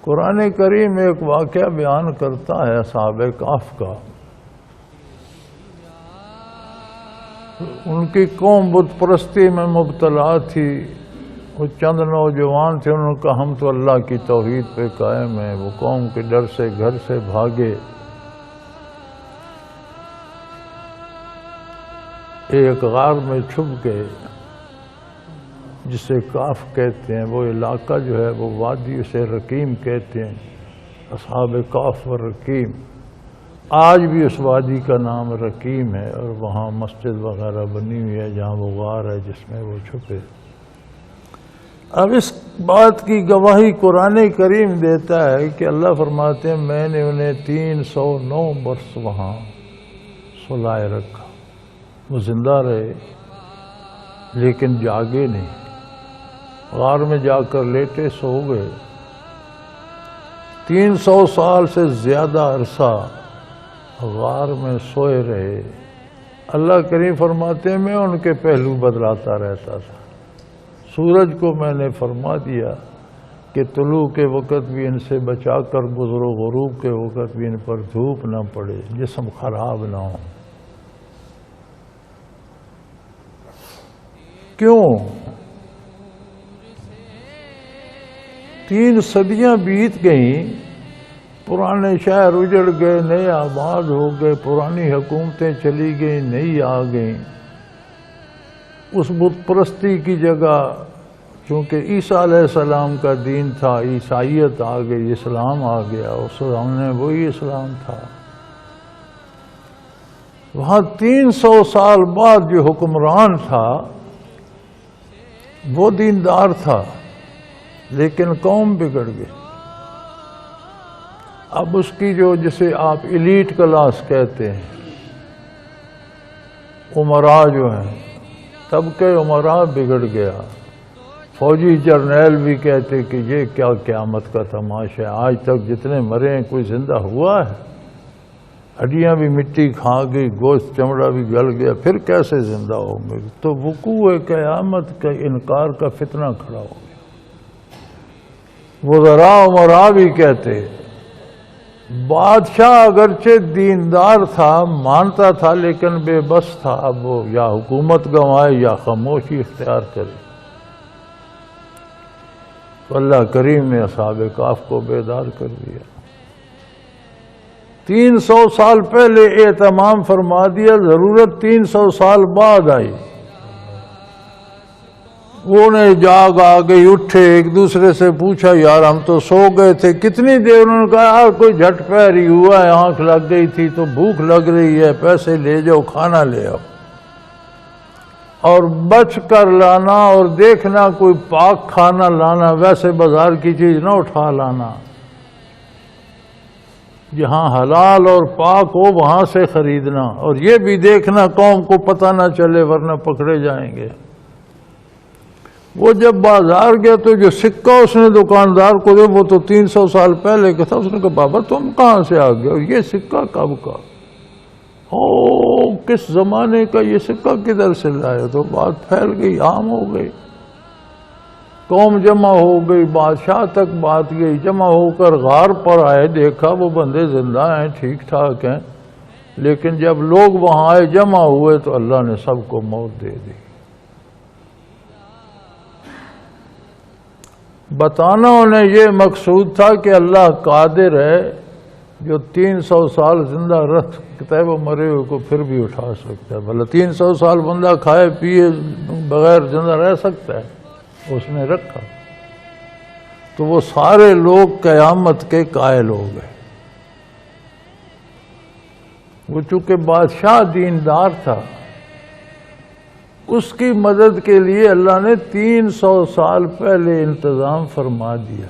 قرآن کریم ایک واقعہ بیان کرتا ہے اصحاب کہف کا۔ ان کی قوم بت پرستی میں مبتلا تھی۔ وہ چند نوجوان تھے، انہوں نے کہا ہم تو اللہ کی توحید پہ قائم ہیں۔ وہ قوم کے ڈر سے گھر سے بھاگے، ایک غار میں چھپ گئے جسے کاف کہتے ہیں۔ وہ علاقہ جو ہے وہ وادی اسے رقیم کہتے ہیں، اصحاب کاف و رقیم۔ آج بھی اس وادی کا نام رقیم ہے، اور وہاں مسجد وغیرہ بنی ہوئی ہے جہاں وہ غار ہے جس میں وہ چھپے۔ اب اس بات کی گواہی قرآن کریم دیتا ہے کہ اللہ فرماتے ہیں میں نے انہیں 309 برس وہاں سلائے رکھا۔ وہ زندہ رہے لیکن جاگے نہیں، غار میں جا کر لیٹے سو گئے۔ 300 سال سے زیادہ عرصہ غار میں سوئے رہے۔ اللہ کریم فرماتے ہیں میں ان کے پہلو بدلاتا رہتا تھا۔ سورج کو میں نے فرما دیا کہ طلوع کے وقت بھی ان سے بچا کر گزرو، غروب کے وقت بھی ان پر دھوپ نہ پڑے، جسم خراب نہ ہو۔ کیوں؟ 3 صدیاں بیت گئیں، پرانے شہر اجڑ گئے، نئے آباد ہو گئے، پرانی حکومتیں چلی گئیں، نئی آ گئیں۔ اس بت پرستی کی جگہ چونکہ عیسیٰ علیہ السلام کا دین تھا، عیسائیت آ گئی، اسلام آ گیا، اس سامنے وہی اسلام تھا۔ وہاں 300 سال بعد جو حکمران تھا وہ دیندار تھا، لیکن قوم بگڑ گئی۔ اب اس کی جو جسے آپ ایلیٹ کلاس کہتے ہیں، امراء جو ہیں، طبقے امراء بگڑ گیا۔ فوجی جرنیل بھی کہتے کہ یہ کیا قیامت کا تماشا ہے، آج تک جتنے مرے ہیں کوئی زندہ ہوا ہے؟ ہڈیاں بھی مٹی کھا گئی، گوشت چمڑا بھی گل گیا، پھر کیسے زندہ ہوں گے؟ تو وقوع قیامت کا انکار کا فتنہ کھڑا ہو گیا۔ وزراء امراء بھی کہتے بادشاہ اگرچہ دیندار تھا، مانتا تھا، لیکن بے بس تھا، اب وہ یا حکومت گنوائے یا خاموشی اختیار کرے۔ تو اللہ کریم نے اصحاب کہف کو بیدار کر دیا۔ 300 سال پہلے اہتمام فرما دیا، ضرورت 300 سال بعد آئی۔ وہ نے جاگ آ گئی، اٹھے، ایک دوسرے سے پوچھا یار ہم تو سو گئے تھے کتنی دیر؟ انہوں نے کہا یار کوئی جھٹ پہری ہوا ہے، آنکھ لگ گئی تھی تو بھوک لگ رہی ہے، پیسے لے جاؤ، کھانا لے آؤ، اور بچ کر لانا، اور دیکھنا کوئی پاک کھانا لانا، ویسے بازار کی چیز نہ اٹھا لانا، جہاں حلال اور پاک ہو وہاں سے خریدنا، اور یہ بھی دیکھنا قوم کو پتہ نہ چلے ورنہ پکڑے جائیں گے۔ وہ جب بازار گیا تو جو سکہ اس نے دکاندار کو دیا وہ تو 300 سال پہلے کا تھا۔ اس نے کہا بابا تم کہاں سے آ گئے، اور یہ سکہ کب کا؟ کس زمانے کا یہ سکہ کدھر سے لائے؟ تو بات پھیل گئی، عام ہو گئی، قوم جمع ہو گئی، بادشاہ تک بات گئی، جمع ہو کر غار پر آئے، دیکھا وہ بندے زندہ ہیں، ٹھیک ٹھاک ہیں، لیکن جب لوگ وہاں آئے جمع ہوئے تو اللہ نے سب کو موت دے دی۔ بتانا انہیں یہ مقصود تھا کہ اللہ قادر ہے، جو 300 سال زندہ رکھتا ہے وہ مرے ہوئے کو پھر بھی اٹھا سکتا ہے۔ بھلا 300 سال بندہ کھائے پیے بغیر زندہ رہ سکتا ہے؟ اس نے رکھا، تو وہ سارے لوگ قیامت کے قائل ہو گئے۔ وہ چونکہ بادشاہ دیندار تھا، اس کی مدد کے لیے اللہ نے 300 سال پہلے انتظام فرما دیا۔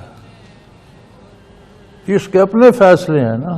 اس کے اپنے فیصلے ہیں نا۔